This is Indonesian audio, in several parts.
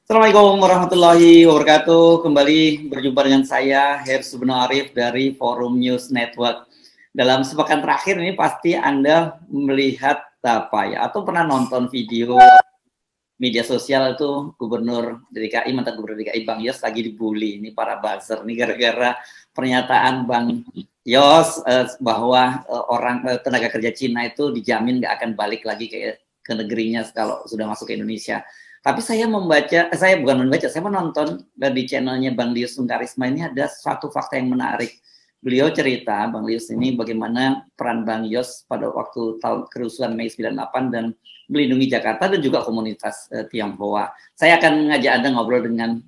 Assalamualaikum warahmatullahi wabarakatuh. Kembali berjumpa dengan saya, Hersubno Subno Arif dari Forum News Network. Dalam sepekan terakhir ini pasti Anda melihat atau pernah nonton video media sosial itu Gubernur DKI, mantan Gubernur DKI Bang Yos lagi dibully. Ini para buzzer nih gara-gara pernyataan Bang Yos bahwa tenaga kerja Cina itu dijamin nggak akan balik lagi ke negerinya kalau sudah masuk ke Indonesia. Tapi saya menonton di channelnya Bang Lius Sungkarisma ini ada suatu fakta yang menarik. Beliau cerita, Bang Lius ini bagaimana peran Bang Yos pada waktu tahun kerusuhan Mei 98 dan melindungi Jakarta dan juga komunitas Tionghoa. Saya akan mengajak Anda ngobrol dengan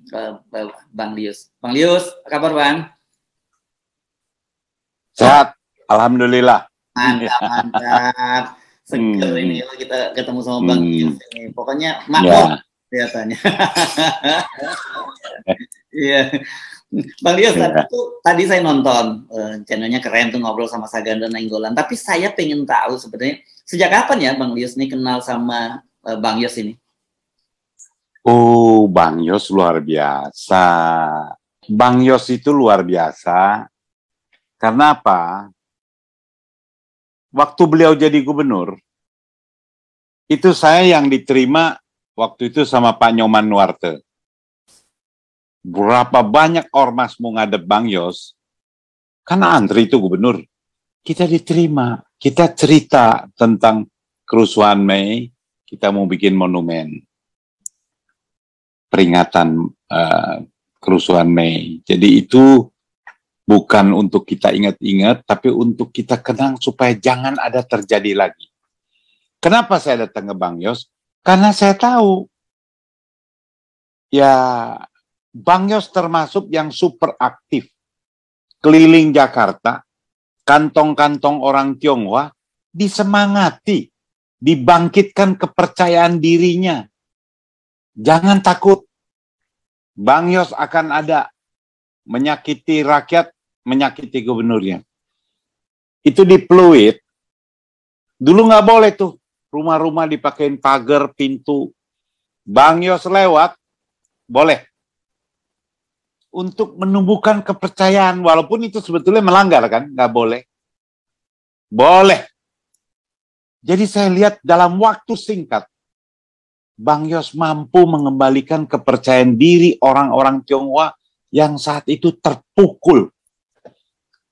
Bang Lius. Bang Lius, apa kabar Bang? Sehat, alhamdulillah. Mantap. Seger ini kita ketemu sama Bang Lius ini. Pokoknya makmur kelihatannya. Iya. Bang Lius, tadi saya nonton channelnya keren tuh, ngobrol sama Sagan dan Nainggolan. Tapi saya pengen tahu sebenarnya sejak kapan ya Bang Lius ini kenal sama Bang Yos ini? Oh, Bang Yos luar biasa. Bang Yos itu luar biasa. Karena apa? Waktu beliau jadi gubernur, itu saya yang diterima waktu itu sama Pak Nyoman Nuarte. Berapa banyak ormas mau ngadep Bang Yos, karena antri itu gubernur. Kita diterima, kita cerita tentang kerusuhan Mei, kita mau bikin monumen peringatan kerusuhan Mei. Jadi itu bukan untuk kita ingat-ingat, tapi untuk kita kenang supaya jangan ada terjadi lagi. Kenapa saya datang ke Bang Yos? Karena saya tahu, ya Bang Yos termasuk yang super aktif. Keliling Jakarta, kantong-kantong orang Tionghoa disemangati, dibangkitkan kepercayaan dirinya. Jangan takut, Bang Yos akan ada, menyakiti rakyat, menyakiti gubernurnya. Itu di Pluit, dulu nggak boleh tuh, rumah-rumah dipakein pagar, pintu. Bang Yos lewat, boleh. Untuk menumbuhkan kepercayaan, walaupun itu sebetulnya melanggar kan, nggak boleh. Boleh. Jadi saya lihat dalam waktu singkat, Bang Yos mampu mengembalikan kepercayaan diri orang-orang Tionghoa yang saat itu terpukul.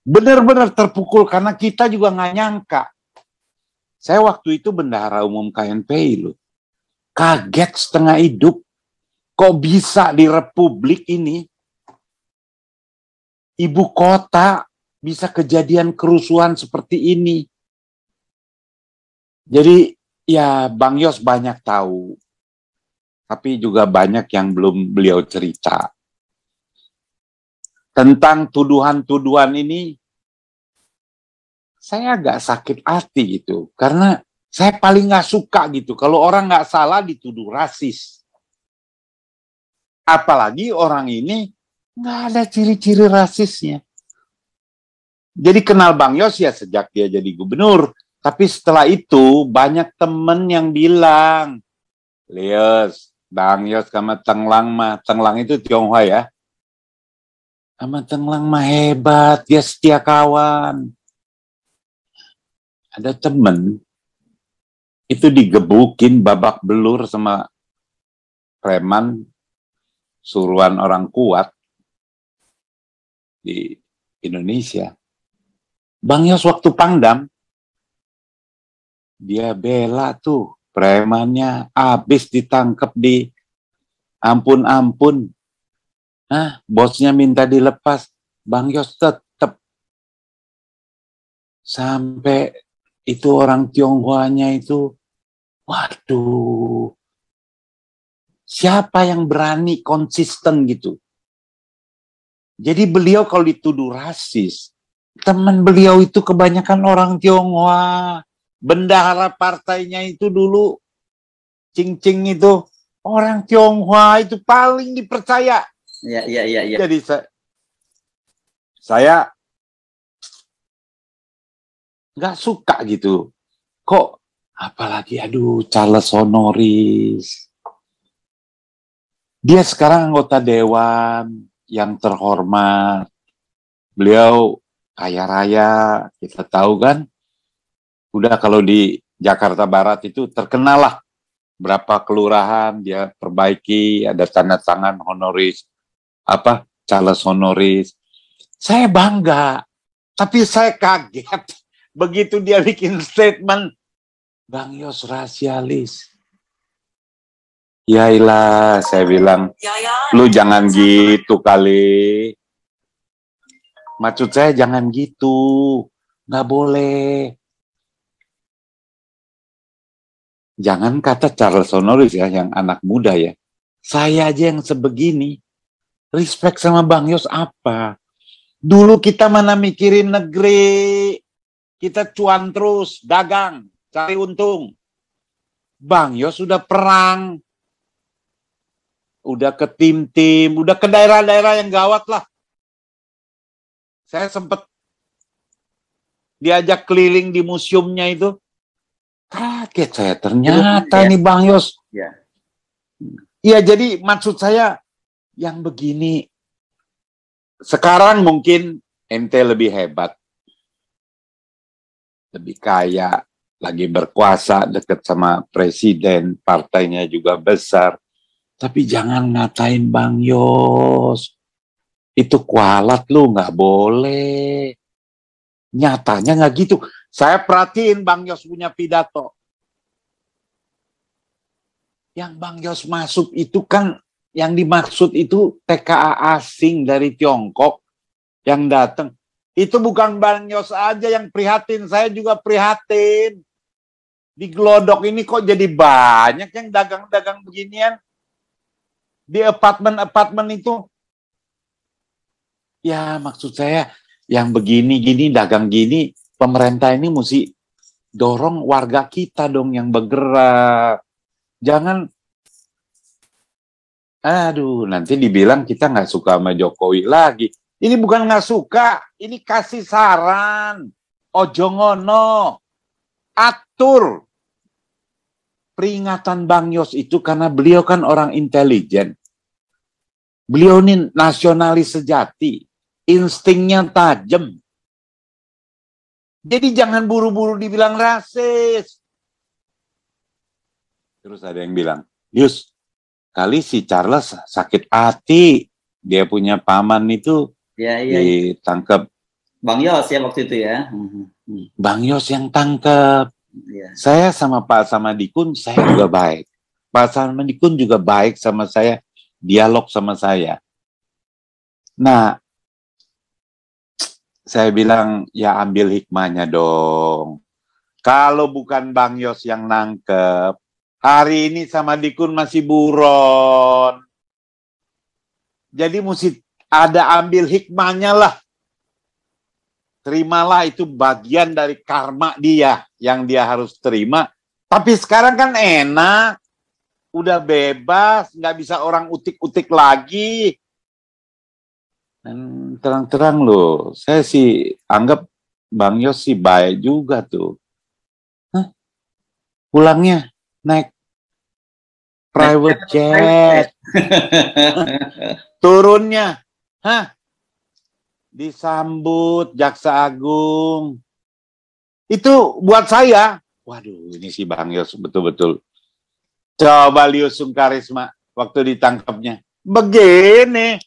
Benar-benar terpukul karena kita juga nggak nyangka. Saya waktu itu bendahara umum KNPI loh. Kaget setengah hidup. Kok bisa di Republik ini, ibu kota bisa kejadian kerusuhan seperti ini. Jadi ya Bang Yos banyak tahu. Tapi juga banyak yang belum beliau cerita. Tentang tuduhan-tuduhan ini, saya agak sakit hati gitu. Karena saya paling nggak suka gitu. Kalau orang nggak salah dituduh rasis. Apalagi orang ini nggak ada ciri-ciri rasisnya. Jadi kenal Bang Yos ya sejak dia jadi gubernur. Tapi setelah itu banyak temen yang bilang, Lius, Bang Yos sama Tenglang mah, Tenglang itu Tionghoa ya. Sama Tenglang mah hebat, dia setia kawan. Ada temen, itu digebukin babak belur sama preman, suruhan orang kuat di Indonesia. Bang Yos waktu Pangdam, dia bela tuh premannya, habis ditangkap di ampun-ampun. Nah, bosnya minta dilepas, Bang Yos tetap. Sampai itu orang Tionghoanya itu, waduh, siapa yang berani konsisten gitu? Jadi beliau kalau dituduh rasis, teman beliau itu kebanyakan orang Tionghoa. Bendahara partainya itu dulu, Cing-Cing itu, orang Tionghoa itu paling dipercaya. Iya. Jadi saya nggak suka gitu. Kok apalagi Charles Honoris. Dia sekarang anggota dewan yang terhormat. Beliau kaya raya, kita tahu kan. Udah kalau di Jakarta Barat itu terkenal lah. Berapa kelurahan dia perbaiki, ada tanda tangan honoris, Charles honoris. Saya bangga, tapi saya kaget. Begitu dia bikin statement, Bang Yos rasialis. Yailah, saya bilang, lu jangan gitu kali. Maksud saya jangan gitu, nggak boleh. Jangan kata Charles honoris ya, yang anak muda ya. Saya aja yang sebegini, respect sama Bang Yos apa? Dulu kita mana mikirin negeri, kita cuan terus, dagang, cari untung. Bang Yos sudah perang, udah ke tim-tim, udah ke daerah-daerah yang gawat lah. Saya sempat diajak keliling di museumnya itu. Kaget saya, ternyata ini Bang Yos. Iya, jadi maksud saya yang begini. Sekarang mungkin ente lebih hebat. Lebih kaya, lagi berkuasa, dekat sama presiden, partainya juga besar. Tapi jangan ngatain Bang Yos. Itu kualat lu, nggak boleh. Nyatanya nggak gitu. Saya perhatiin Bang Yos punya pidato. Yang Bang Yos masuk itu kan, yang dimaksud itu TKA asing dari Tiongkok yang datang. Itu bukan Bang Yos aja yang prihatin, saya juga prihatin. Di Glodok ini kok jadi banyak yang dagang-dagang beginian. Di apartemen-apartemen itu. Ya maksud saya, yang begini-gini, dagang gini, pemerintah ini mesti dorong warga kita dong yang bergerak. Jangan, aduh, nanti dibilang kita nggak suka sama Jokowi lagi. Ini bukan nggak suka, ini kasih saran. Ojo ngono, atur. Peringatan Bang Yos itu karena beliau kan orang intelijen. Beliau ini nasionalis sejati. Instingnya tajam. Jadi jangan buru-buru dibilang rasis. Terus ada yang bilang, Yus, kali si Charles sakit hati. Dia punya paman itu ditangkap. Bang Yos ya waktu itu ya. Bang Yos yang tangkap. Ya. Saya sama Pak Samadikun, saya juga baik. Pak Samadikun juga baik sama saya. Dialog sama saya. Nah, saya bilang, ya ambil hikmahnya dong. Kalau bukan Bang Yos yang nangkep, hari ini Samadikun masih buron. Jadi mesti ada ambil hikmahnya lah. Terimalah, itu bagian dari karma dia yang dia harus terima. Tapi sekarang kan enak. Udah bebas, nggak bisa orang utik-utik lagi. Dan terang-terang loh, saya sih anggap Bang Yos sih baik juga tuh. Hah? Pulangnya naik private jet. Turunnya, disambut Jaksa Agung. Itu buat saya, waduh ini si Bang Yos betul-betul. Coba Liusung Karisma waktu ditangkapnya. Begini.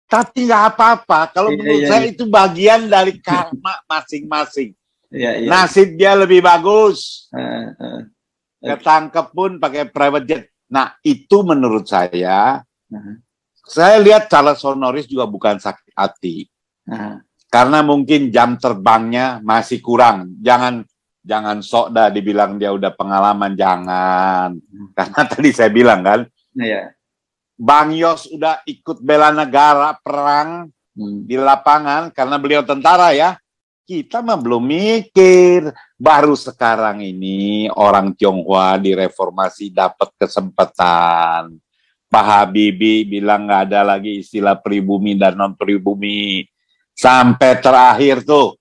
Tapi nggak apa-apa. Kalau menurut saya itu bagian dari karma masing-masing. Nasib dia lebih bagus. Ketangkep pun pakai private jet. Nah, itu menurut saya. Saya lihat Charles honoris juga bukan sakit hati. Karena mungkin jam terbangnya masih kurang. Jangan sok dah dibilang dia udah pengalaman. Jangan. Karena tadi saya bilang kan. Bang Yos udah ikut bela negara perang di lapangan karena beliau tentara ya. Kita mah belum mikir. Baru sekarang ini orang Tionghoa direformasi dapat kesempatan. Pak Habibie bilang nggak ada lagi istilah pribumi dan non pribumi. Sampai terakhir tuh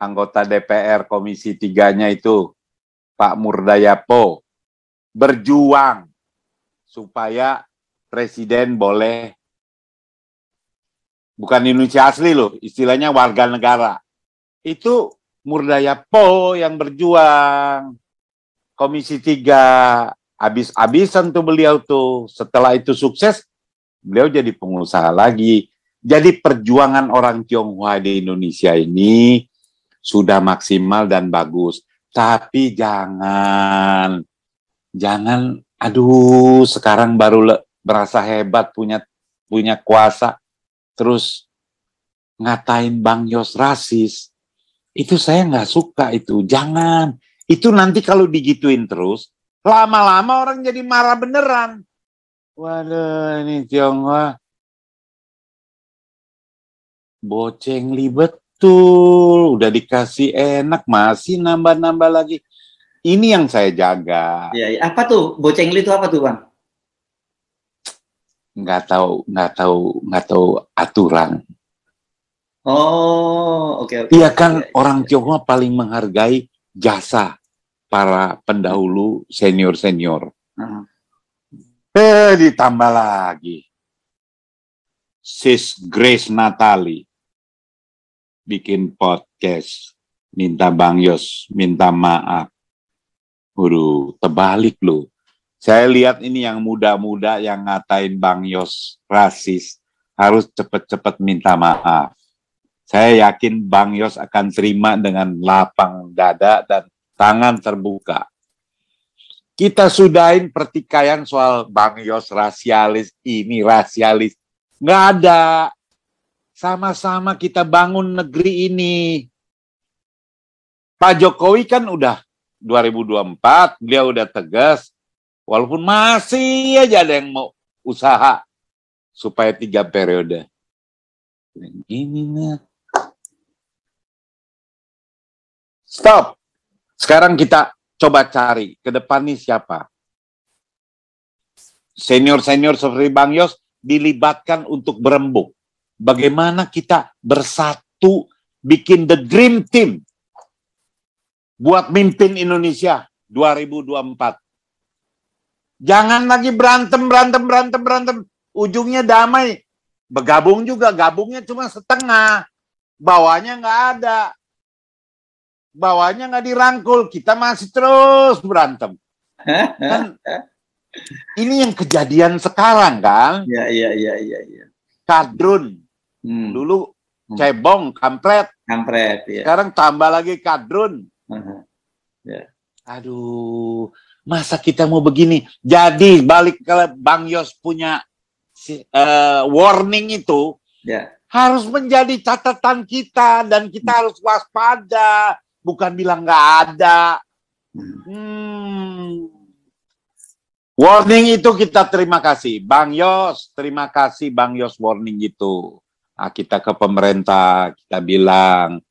anggota DPR Komisi 3-nya itu Pak Murdayapo berjuang supaya presiden boleh, bukan Indonesia asli loh, istilahnya warga negara. Itu Murdaya-Po yang berjuang. Komisi 3, habis-habisan tuh beliau tuh. Setelah itu sukses, beliau jadi pengusaha lagi. Jadi perjuangan orang Tionghoa di Indonesia ini sudah maksimal dan bagus. Tapi jangan, aduh, sekarang baru berasa hebat punya kuasa, terus ngatain Bang Yos rasis. Itu saya nggak suka itu. Jangan. Itu nanti kalau digituin terus, lama-lama orang jadi marah beneran. Waduh, ini Tionghoa bocengli betul. Udah dikasih enak, masih nambah-nambah lagi. Ini yang saya jaga. Ya, ya. Apa tuh bocengli itu apa tuh, Bang? Nggak tahu aturan. Oh, oke. Iya kan, orang Tionghoa paling menghargai jasa para pendahulu senior. Ditambah lagi Sis Grace Natali bikin podcast, minta Bang Yos minta maaf. Terbalik loh. Saya lihat ini yang muda-muda yang ngatain Bang Yos rasis harus cepet-cepet minta maaf. Saya yakin Bang Yos akan terima dengan lapang dada dan tangan terbuka. Kita sudahin pertikaian soal Bang Yos rasialis, ini rasialis. Nggak ada. Sama-sama kita bangun negeri ini. Pak Jokowi kan udah 2024, beliau udah tegas. Walaupun masih aja ada yang mau usaha supaya 3 periode. Ini nih. Stop. Sekarang kita coba cari ke depan nih siapa. Senior-senior seperti Bang Yos dilibatkan untuk berembuk. Bagaimana kita bersatu bikin the dream team buat mimpin Indonesia 2024. Jangan lagi berantem. Ujungnya damai. Bergabung juga, gabungnya cuma setengah. Bawahnya nggak ada. Bawahnya nggak dirangkul. Kita masih terus berantem. Kan ini yang kejadian sekarang kan? Iya. Kadrun. Dulu cebong, kampret. Ya. Sekarang tambah lagi kadrun. Ya. Aduh, masa kita mau begini? Jadi balik ke Bang Yos punya warning itu, ya, harus menjadi catatan kita dan kita harus waspada, bukan bilang nggak ada. Warning itu kita terima kasih, Bang Yos, terima kasih Bang Yos warning itu. Nah, kita ke pemerintah kita bilang.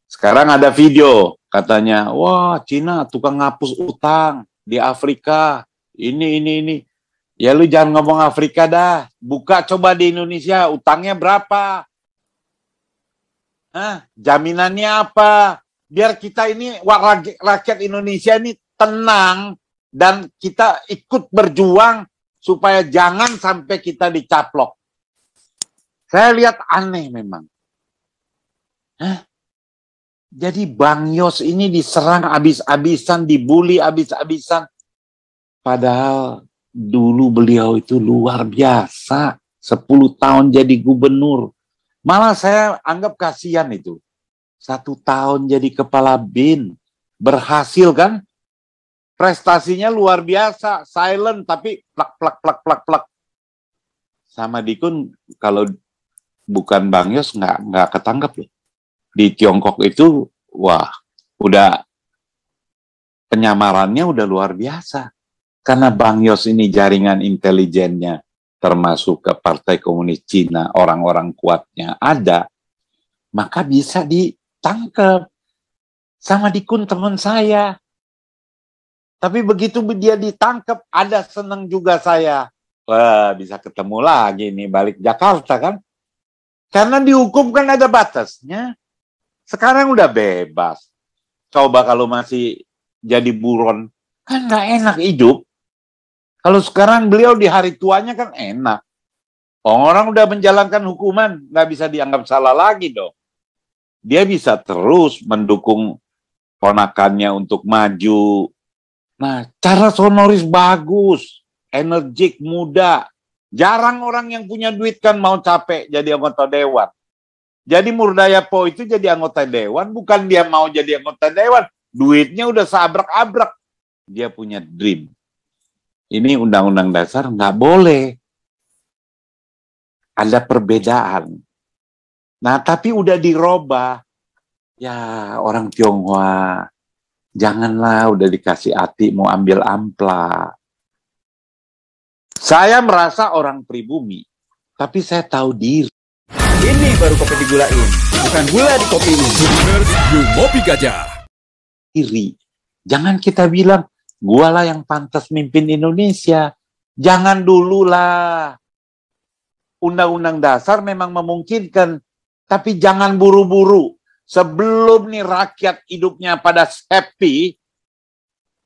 Sekarang ada video, katanya, wah Cina tukang ngapus utang di Afrika, ini. Ya lu jangan ngomong Afrika dah, buka coba di Indonesia, utangnya berapa? Jaminannya apa? Biar kita ini, rakyat Indonesia ini tenang, dan kita ikut berjuang, supaya jangan sampai kita dicaplok. Saya lihat aneh memang. Jadi Bang Yos ini diserang habis-habisan, dibully habis-habisan. Padahal dulu beliau itu luar biasa. 10 tahun jadi gubernur. Malah saya anggap kasihan itu. 1 tahun jadi kepala BIN. Berhasil kan? Prestasinya luar biasa. Silent tapi plak. Sama Dikun kalau bukan Bang Yos nggak ketangkep loh. Di Tiongkok itu, wah, udah penyamarannya udah luar biasa. Karena Bang Yos ini jaringan intelijennya, termasuk ke Partai Komunis Cina, orang-orang kuatnya ada, maka bisa ditangkap. Sama Dikun teman saya. Tapi begitu dia ditangkap, ada senang juga saya. Wah, bisa ketemu lagi nih, balik Jakarta kan. Karena dihukum kan ada batasnya. Sekarang udah bebas. Coba kalau masih jadi buron, kan nggak enak hidup. Kalau sekarang beliau di hari tuanya kan enak. Orang udah menjalankan hukuman, nggak bisa dianggap salah lagi dong. Dia bisa terus mendukung ponakannya untuk maju. Nah, cara Sonoris bagus, energik, muda. Jarang orang yang punya duit kan mau capek jadi anggota dewan. Jadi Murdayapo itu jadi anggota dewan, bukan dia mau jadi anggota dewan. Duitnya udah seabrek-abrek. Dia punya dream. Ini undang-undang dasar nggak boleh. Ada perbedaan. Nah, tapi udah dirobah. Ya, orang Tionghoa, janganlah udah dikasih hati mau ambil ampla. Saya merasa orang pribumi, tapi saya tahu diri. Ini baru kopi digulain, bukan gula di kopi ini. Ngopi Gajah. Diri. Jangan kita bilang, gua lah yang pantas mimpin Indonesia. Jangan dulu lah. Undang-undang dasar memang memungkinkan, tapi jangan buru-buru. Sebelum nih rakyat hidupnya pada happy,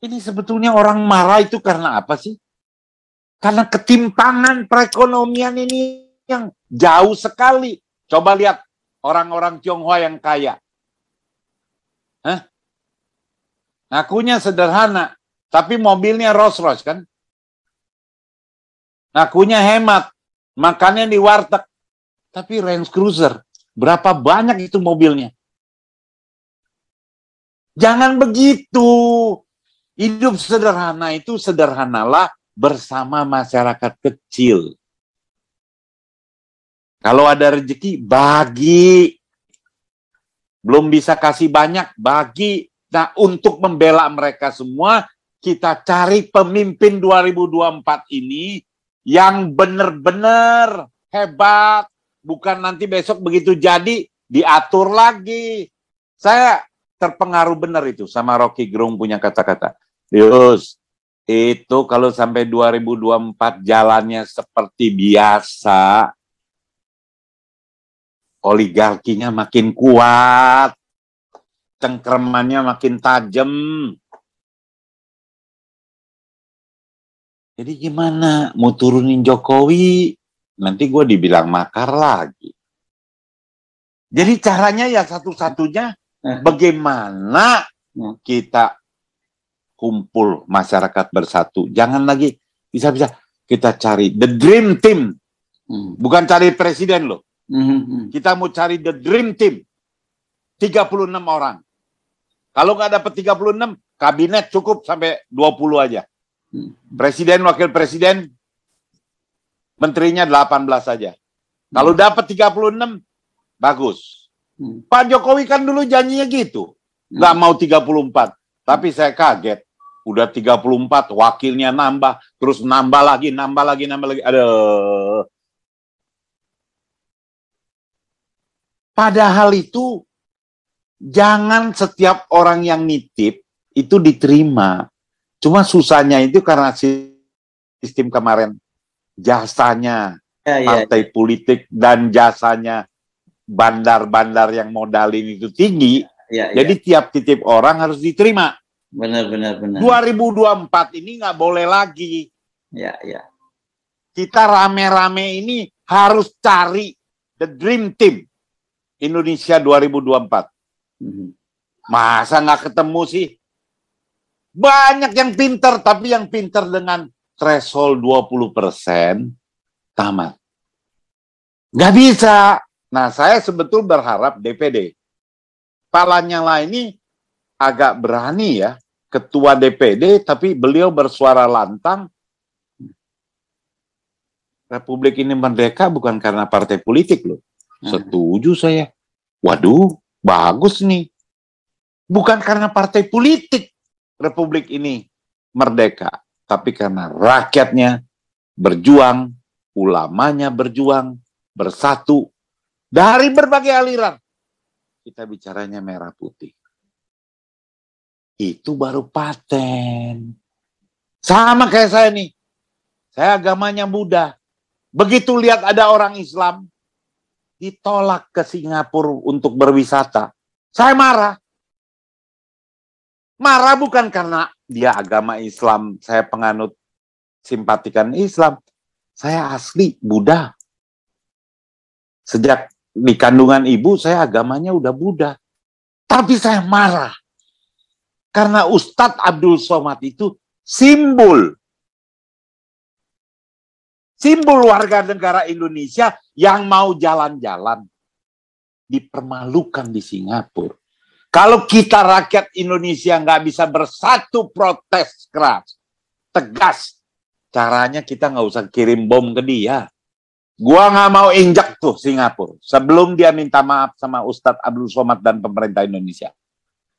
ini sebetulnya orang marah itu karena apa sih? Karena ketimpangan perekonomian ini yang jauh sekali. Coba lihat orang-orang Tionghoa yang kaya. Hah? Ngakunya sederhana, tapi mobilnya Rolls-Royce kan? Ngakunya hemat, makannya di warteg, tapi Range Cruiser. Berapa banyak itu mobilnya? Jangan begitu. Hidup sederhana itu sederhanalah bersama masyarakat kecil. Kalau ada rezeki, bagi. Belum bisa kasih banyak, bagi. Nah, untuk membela mereka semua, kita cari pemimpin 2024 ini yang benar-benar hebat. Bukan nanti besok begitu jadi, diatur lagi. Saya terpengaruh benar itu sama Rocky Gerung punya kata-kata. Yus, itu kalau sampai 2024 jalannya seperti biasa, oligarkinya makin kuat, cengkremannya makin tajam. Jadi gimana? Mau turunin Jokowi, nanti gue dibilang makar lagi. Jadi caranya ya satu-satunya, bagaimana kita kumpul masyarakat bersatu. Jangan lagi bisa-bisa kita cari the dream team. Bukan cari presiden loh. Kita mau cari the dream team. 36 orang. Kalau nggak dapat 36, kabinet cukup sampai 20 aja. Presiden, wakil presiden, menterinya 18 saja. Kalau dapat 36, bagus. Pak Jokowi kan dulu janjinya gitu. Nggak mau 34. Tapi saya kaget. Udah 34, wakilnya nambah. Terus nambah lagi. Aduh. Padahal itu, jangan setiap orang yang nitip itu diterima. Cuma susahnya itu karena sistem kemarin. Jasanya partai politik dan jasanya bandar-bandar yang modalin itu tinggi. Jadi tiap titip orang harus diterima. Benar. 2024 ini nggak boleh lagi. Kita rame-rame ini harus cari the dream team Indonesia 2024. Masa nggak ketemu sih? Banyak yang pinter, tapi yang pinter dengan threshold 20% tamat. Nggak bisa. Nah, saya sebetul berharap DPD. Pak Lanyala ini agak berani ya, ketua DPD, tapi beliau bersuara lantang. Republik ini merdeka bukan karena partai politik loh. Setuju saya. Waduh, bagus nih. Bukan karena partai politik Republik ini merdeka, tapi karena rakyatnya berjuang, ulamanya berjuang, bersatu, dari berbagai aliran. Kita bicaranya merah putih. Itu baru paten. Sama kayak saya nih. Saya agamanya Buddha. Begitu lihat ada orang Islam, ditolak ke Singapura untuk berwisata. Saya marah. Marah bukan karena dia agama Islam, saya penganut simpatikan Islam. Saya asli Buddha. Sejak di kandungan ibu, saya agamanya udah Buddha. Tapi saya marah. Karena Ustadz Abdul Somad itu simbol warga negara Indonesia yang mau jalan-jalan. Dipermalukan di Singapura. Kalau kita rakyat Indonesia nggak bisa bersatu protes keras, tegas, caranya kita nggak usah kirim bom ke dia. Gua nggak mau injak tuh Singapura sebelum dia minta maaf sama Ustadz Abdul Somad dan pemerintah Indonesia.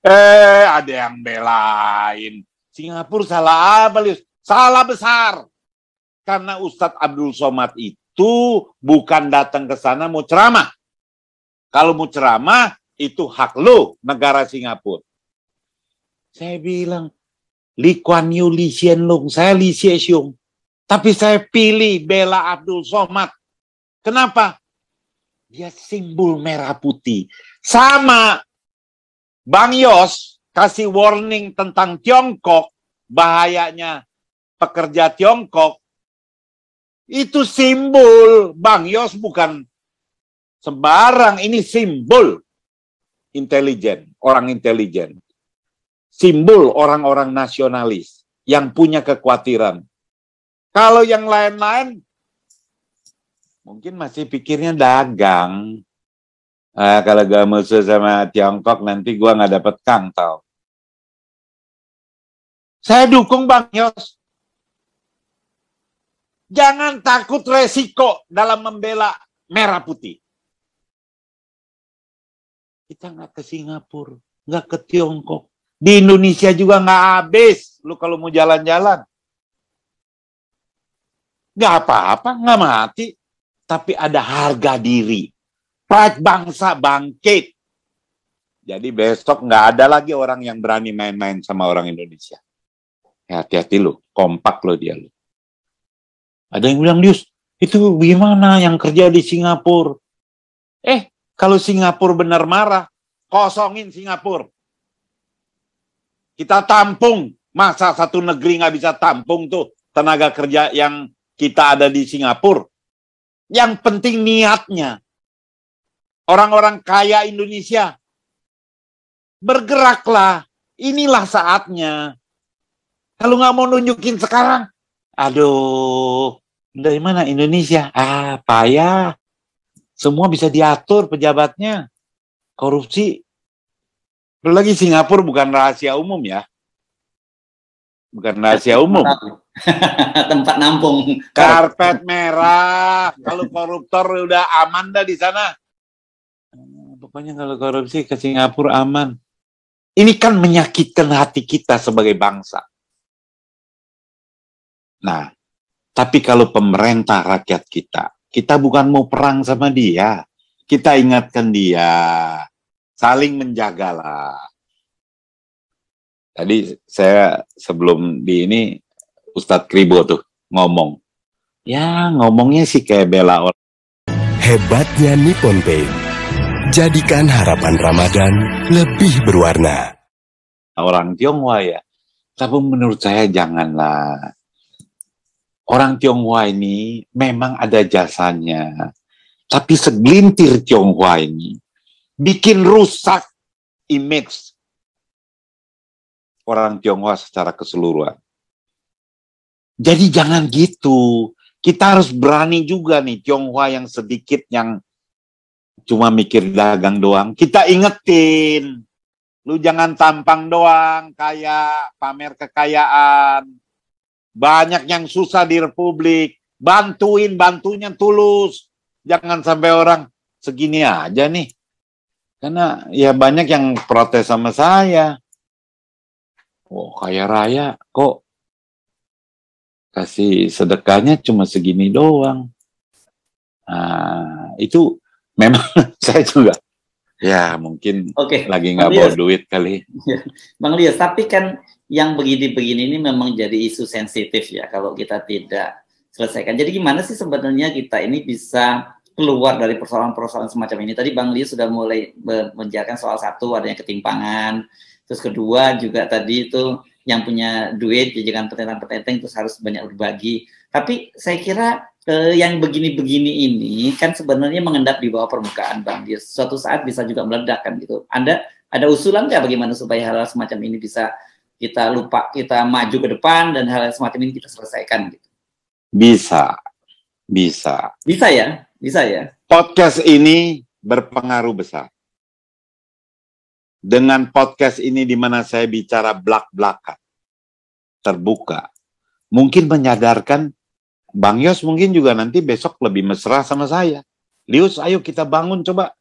Ada yang belain Singapura salah apa, Lius? Salah besar. Karena Ustadz Abdul Somad itu bukan datang ke sana mau ceramah. Kalau mau ceramah itu hak lo negara Singapura. Saya bilang Lee Kuan Yew, Lee Hsien Loong, saya Lee Hsien Loong. Tapi saya pilih bela Abdul Somad. Kenapa? Dia simbol merah putih. Sama Bang Yos kasih warning tentang Tiongkok, bahayanya pekerja Tiongkok. Itu simbol. Bang Yos bukan sembarang, ini simbol intelijen, orang intelijen. Simbol orang-orang nasionalis yang punya kekhawatiran. Kalau yang lain-lain mungkin masih pikirnya dagang. Kalau gue musuh sama Tiongkok nanti gue nggak dapat kantau. Saya dukung Bang Yos. Jangan takut resiko dalam membela merah putih. Kita nggak ke Singapura, nggak ke Tiongkok. Di Indonesia juga nggak habis. Lu kalau mau jalan-jalan. Nggak apa-apa, nggak mati. Tapi ada harga diri. Pride bangsa bangkit. Jadi besok nggak ada lagi orang yang berani main-main sama orang Indonesia. Hati-hati lu, kompak lo dia lu. Ada yang bilang, Dius, itu gimana yang kerja di Singapura? Kalau Singapura benar marah, kosongin Singapura. Kita tampung. Masa satu negeri nggak bisa tampung tuh tenaga kerja yang kita ada di Singapura? Yang penting niatnya. Orang-orang kaya Indonesia, bergeraklah. Inilah saatnya. Kalau nggak mau nunjukin sekarang, aduh, dari mana Indonesia? Payah. Semua bisa diatur pejabatnya. Korupsi. Belum lagi Singapura bukan rahasia umum ya. Bukan rahasia umum. Tempat nampung. Karpet merah. Kalau koruptor udah aman dah di sana. Pokoknya kalau korupsi ke Singapura aman. Ini kan menyakitkan hati kita sebagai bangsa. Nah, tapi kalau pemerintah rakyat kita bukan mau perang sama dia. Kita ingatkan dia. Saling menjagalah. Tadi saya sebelum di ini Ustadz Kribo tuh ngomong. Ya ngomongnya sih kayak bela orang. Hebatnya Nippon Paint. Jadikan harapan Ramadan lebih berwarna. Orang Tionghoa ya. Tapi menurut saya janganlah. Orang Tionghoa ini memang ada jasanya. Tapi segelintir Tionghoa ini bikin rusak image orang Tionghoa secara keseluruhan. Jadi jangan gitu. Kita harus berani juga nih Tionghoa yang sedikit yang cuma mikir dagang doang. Kita ingetin. Lu jangan tampang doang kayak pamer kekayaan. Banyak yang susah di Republik. Bantunya tulus. Jangan sampai orang segini aja nih. Karena ya banyak yang protes sama saya. Oh kaya raya kok kasih sedekahnya cuma segini doang. Nah, itu memang saya juga. Ya mungkin lagi nggak bawa duit kali. Bang Lius, tapi kan yang begini-begini ini memang jadi isu sensitif ya kalau kita tidak selesaikan. Jadi gimana sih sebenarnya kita ini bisa keluar dari persoalan-persoalan semacam ini? Tadi Bang Lius sudah mulai menjelaskan soal satu adanya ketimpangan, terus kedua juga tadi itu yang punya duit, jajakan petentang-petenteng itu harus banyak berbagi. Tapi saya kira yang begini-begini ini kan sebenarnya mengendap di bawah permukaan, Bang. Dia suatu saat bisa juga meledak kan gitu. Anda ada usulan nggak bagaimana supaya hal semacam ini bisa kita maju ke depan dan hal semacam ini kita selesaikan gitu? Bisa. Bisa ya. Podcast ini berpengaruh besar. Dengan podcast ini di mana saya bicara belak-belakan, terbuka, mungkin menyadarkan Bang Yos mungkin juga nanti besok lebih mesra sama saya. Lius, ayo kita bangun coba.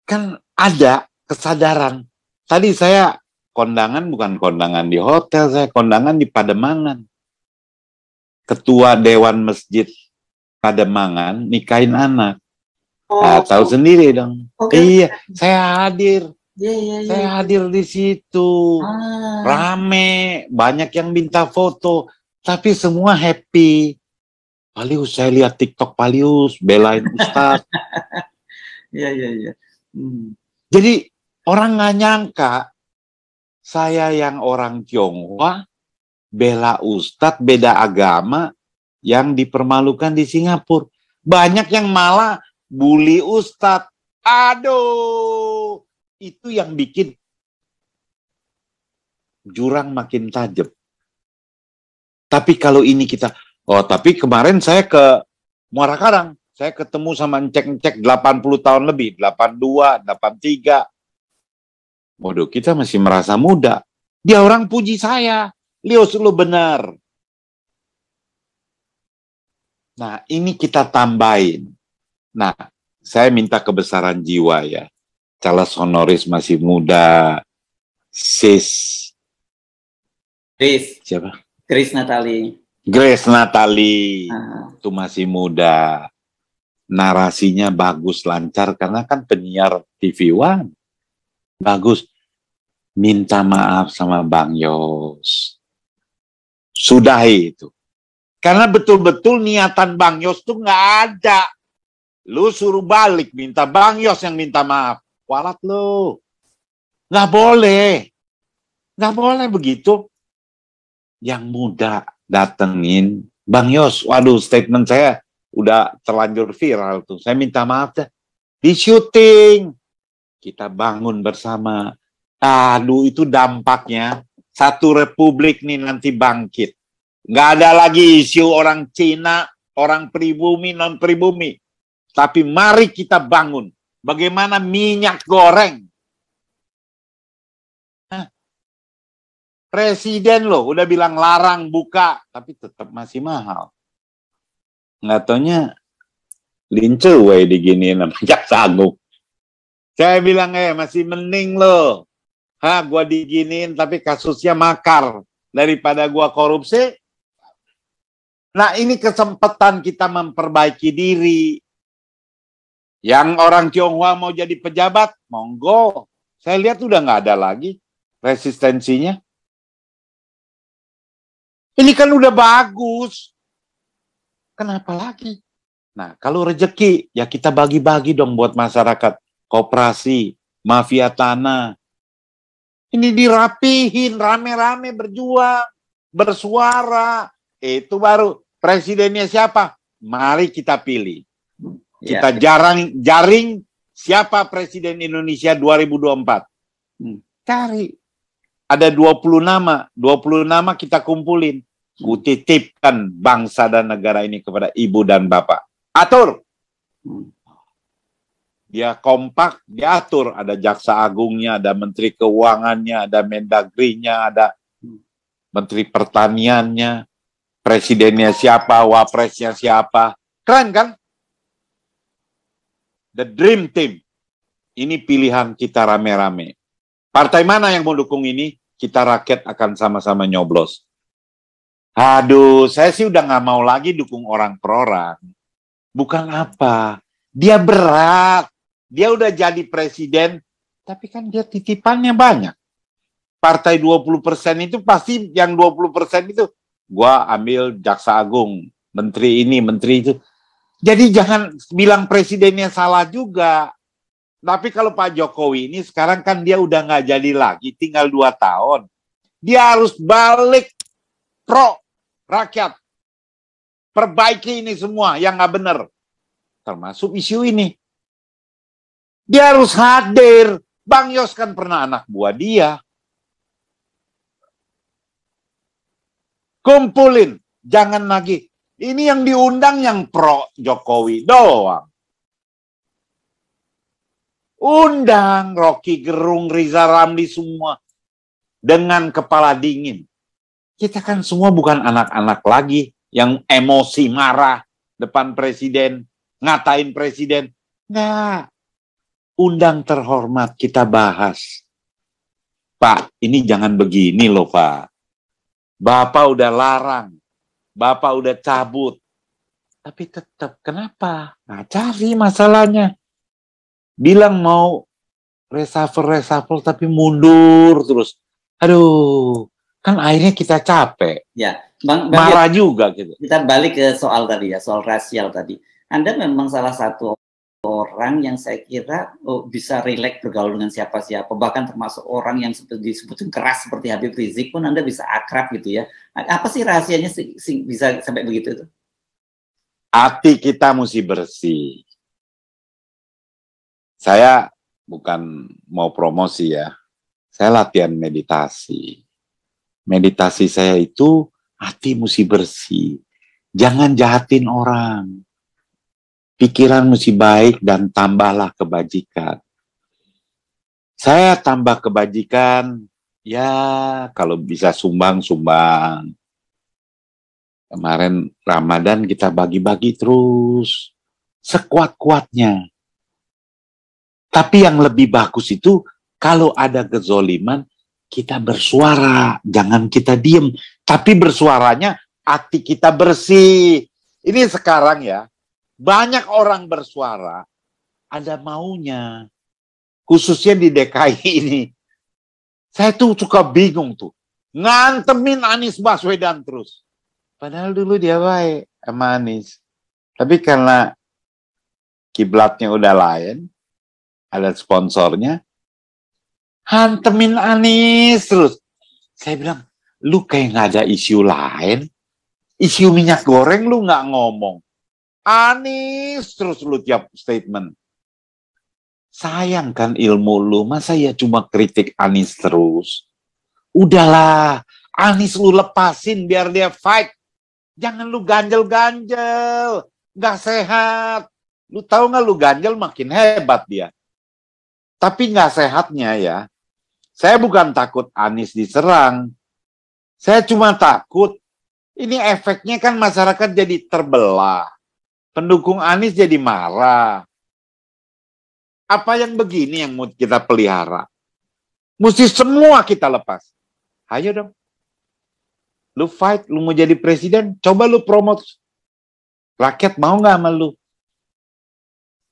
Kan ada kesadaran. Tadi saya kondangan bukan kondangan di hotel, saya kondangan di Pademangan. Ketua Dewan Masjid Pademangan nikahin anak. Nah, tahu sendiri dong. Iya, saya hadir. Saya hadir di situ. Rame, banyak yang minta foto, tapi semua happy. Palius, saya lihat TikTok Palius belain Ustadz. Iya. Jadi orang nggak nyangka saya yang orang Tionghoa bela Ustadz beda agama yang dipermalukan di Singapura. Banyak yang malah bully Ustadz. Aduh, itu yang bikin jurang makin tajam. Tapi kalau ini tapi kemarin saya ke Muara Karang, saya ketemu sama Encek 80 tahun lebih, 82, 83. Waduh, kita masih merasa muda. Dia orang puji saya. Lius, lu benar. Nah, ini kita tambahin. Nah, saya minta kebesaran jiwa ya. Charles Honoris masih muda. Siapa? Grace Natali. Itu masih muda. Narasinya bagus, lancar. Karena kan penyiar TV One. Bagus. Minta maaf sama Bang Yos. Sudahi itu. Karena betul-betul niatan Bang Yos tuh nggak ada. Lu suruh balik, minta Bang Yos yang minta maaf. Walat lu. Nggak boleh. Nggak boleh begitu. Yang muda datengin Bang Yos. Waduh, statement saya udah terlanjur viral tuh. Saya minta maaf dah. Di syuting. Kita bangun bersama. Aduh, itu dampaknya. Satu republik nih nanti bangkit. Nggak ada lagi isu orang Cina, orang pribumi, non-pribumi. Tapi mari kita bangun. Bagaimana minyak goreng. Presiden loh, udah bilang larang buka. Tapi tetap masih mahal. Nggak taunya lincewe diginiin sama Jaksa Agung. Saya bilang, masih mending loh. Gua diginiin tapi kasusnya makar daripada gua korupsi. Nah, ini kesempatan kita memperbaiki diri. Yang orang Tionghoa mau jadi pejabat, monggo. Saya lihat udah nggak ada lagi resistensinya. Ini kan udah bagus. Kenapa lagi? Nah, kalau rezeki, ya kita bagi-bagi dong buat masyarakat. Koperasi, mafia tanah. Ini dirapihin, rame-rame berjuang, bersuara. Itu baru presidennya siapa? Mari kita pilih. Kita jaring siapa presiden Indonesia 2024. Cari. Ada 20 nama. 20 nama kita kumpulin. Kutitipkan bangsa dan negara ini kepada ibu dan bapak. Atur. Dia kompak, diatur. Ada jaksa agungnya, ada menteri keuangannya, ada mendagrinya, ada menteri pertaniannya, presidennya siapa, wapresnya siapa. Keren kan? The Dream Team. Ini pilihan kita rame-rame. Partai mana yang mau dukung ini? Kita rakyat akan sama-sama nyoblos. Aduh, saya sih udah nggak mau lagi dukung orang per orang. Bukan apa. Dia berat. Dia udah jadi presiden, tapi kan dia titipannya banyak. Partai 20% itu pasti yang 20% itu, gua ambil jaksa agung, menteri ini, menteri itu. Jadi jangan bilang presidennya salah juga. Tapi kalau Pak Jokowi ini sekarang kan dia udah nggak jadi lagi, tinggal 2 tahun. Dia harus balik pro rakyat. Perbaiki ini semua yang nggak benar. Termasuk isu ini. Dia harus hadir. Bang Yos kan pernah anak buah dia. Kumpulin. Jangan lagi. Ini yang diundang yang pro Jokowi doang. Undang Rocky Gerung, Riza Ramli semua. Dengan kepala dingin. Kita kan semua bukan anak-anak lagi. Yang emosi marah depan presiden. Ngatain presiden. Nggak. Undang terhormat kita bahas. Pak, ini jangan begini loh Pak. Bapak udah larang. Bapak udah cabut. Tapi tetap, kenapa? Nah, cari masalahnya. Bilang mau reshuffle tapi mundur terus. Aduh, kan akhirnya kita capek. Ya, Bang marah juga gitu. Kita balik ke soal tadi ya, soal rasial tadi. Anda memang salah satu orang yang saya kira bisa rileks bergaul dengan siapa-siapa, bahkan termasuk orang yang disebutkan keras seperti Habib Rizik pun Anda bisa akrab gitu ya. Apa sih rahasianya bisa sampai begitu itu? Hati kita mesti bersih. Saya bukan mau promosi ya, saya latihan meditasi. Meditasi saya itu hati mesti bersih. Jangan jahatin orang. Pikiran mesti baik dan tambahlah kebajikan. Saya tambah kebajikan, ya kalau bisa sumbang. Kemarin Ramadan kita bagi-bagi terus, sekuat-kuatnya. Tapi yang lebih bagus itu, kalau ada kezoliman, kita bersuara, jangan kita diem. Tapi bersuaranya, hati kita bersih. Ini sekarang ya, banyak orang bersuara, ada maunya. Khususnya di DKI ini. Saya tuh suka bingung tuh. Ngantemin Anies Baswedan terus. Padahal dulu dia baik sama Anies. Tapi karena kiblatnya udah lain, ada sponsornya, hantemin Anies terus. Saya bilang, lu kayak nggak ada isu lain. Isu minyak goreng lu nggak ngomong. Anies terus lu tiap statement. Sayang kan ilmu lu, masa ya cuma kritik Anies terus? Udahlah, Anies lu lepasin biar dia fight. Jangan lu ganjel-ganjel, nggak sehat. Lu tahu nggak lu ganjel makin hebat dia. Tapi nggak sehatnya ya, saya bukan takut Anies diserang. Saya cuma takut, ini efeknya kan masyarakat jadi terbelah. Pendukung Anies jadi marah. Apa yang begini yang mau kita pelihara? Mesti semua kita lepas. Ayo dong. Lu fight, lu mau jadi presiden, coba lu promote. Rakyat mau nggak sama lu?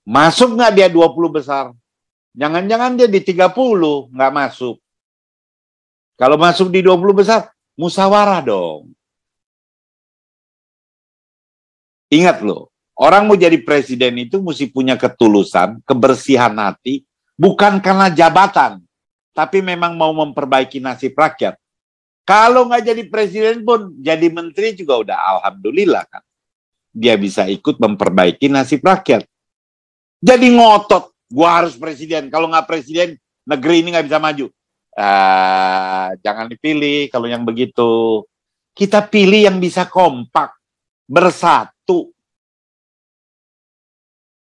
Masuk nggak dia 20 besar? Jangan-jangan dia di 30 nggak masuk. Kalau masuk di 20 besar, musyawarah dong. Ingat loh. Orang mau jadi presiden itu mesti punya ketulusan, kebersihan hati, bukan karena jabatan, tapi memang mau memperbaiki nasib rakyat. Kalau nggak jadi presiden pun, jadi menteri juga udah alhamdulillah kan. Dia bisa ikut memperbaiki nasib rakyat. Jadi ngotot, gua harus presiden. Kalau nggak presiden, negeri ini nggak bisa maju. Jangan dipilih kalau yang begitu. Kita pilih yang bisa kompak, bersatu.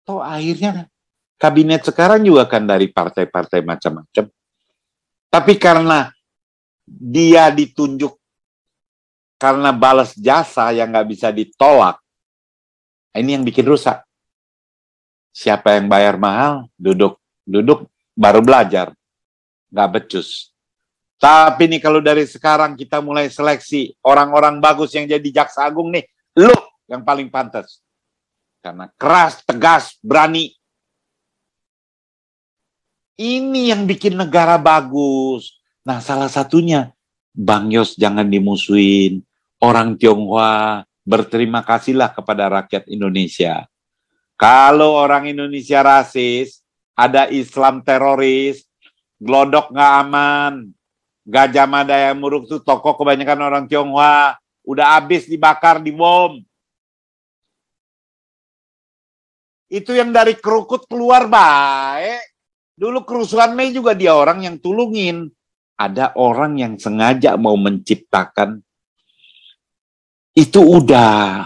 Toh akhirnya kabinet sekarang juga kan dari partai-partai macam-macam. Tapi karena dia ditunjuk karena balas jasa yang nggak bisa ditolak, ini yang bikin rusak. Siapa yang bayar mahal, duduk baru belajar. Nggak becus. Tapi nih kalau dari sekarang kita mulai seleksi orang-orang bagus yang jadi jaksa agung nih, lu yang paling pantas. Karena keras, tegas, berani. Ini yang bikin negara bagus. Nah, salah satunya, Bang Yos jangan dimusuhin. Orang Tionghoa, berterima kasihlah kepada rakyat Indonesia. Kalau orang Indonesia rasis, ada Islam teroris, Glodok nggak aman, Gajah Mada yang Muruk tuh tokoh kebanyakan orang Tionghoa, udah habis dibakar, dibom. Itu yang dari Krukut keluar baik. Dulu kerusuhan Mei juga dia orang yang tulungin. Ada orang yang sengaja mau menciptakan. Itu udah.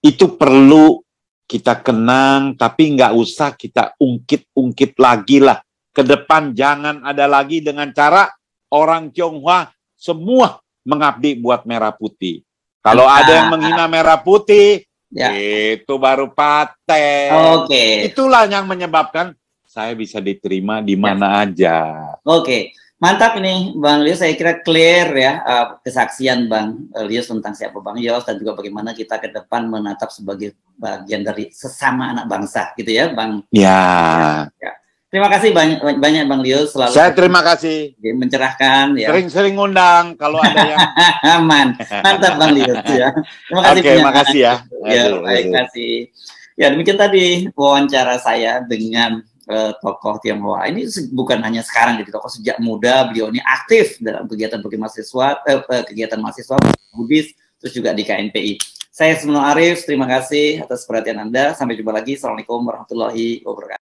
Itu perlu kita kenang, tapi nggak usah kita ungkit-ungkit lagi lah. Ke depan jangan ada lagi dengan cara orang Tionghoa semua mengabdi buat merah putih. Kalau ada yang menghina merah putih, ya, itu baru paten. Itulah yang menyebabkan saya bisa diterima di mana aja. Mantap ini Bang Lius, saya kira clear ya kesaksian Bang Lius tentang siapa Bang Yos dan juga bagaimana kita ke depan menatap sebagai bagian dari sesama anak bangsa gitu ya Bang. Ya. Terima kasih banyak Bang Lius, selalu. Saya terima kasih. Mencerahkan ya. Sering-sering ngundang kalau ada yang mantap Bang Lius ya. Terima kasih. Makasih ya. Baik, kasih. Ya, demikian tadi wawancara saya dengan tokoh Tionghoa. Ini bukan hanya sekarang jadi tokoh, sejak muda beliau ini aktif dalam kegiatan mahasiswa Buddhis, terus juga di KNPI. Saya Subno Arif, terima kasih atas perhatian Anda. Sampai jumpa lagi. Assalamualaikum warahmatullahi wabarakatuh.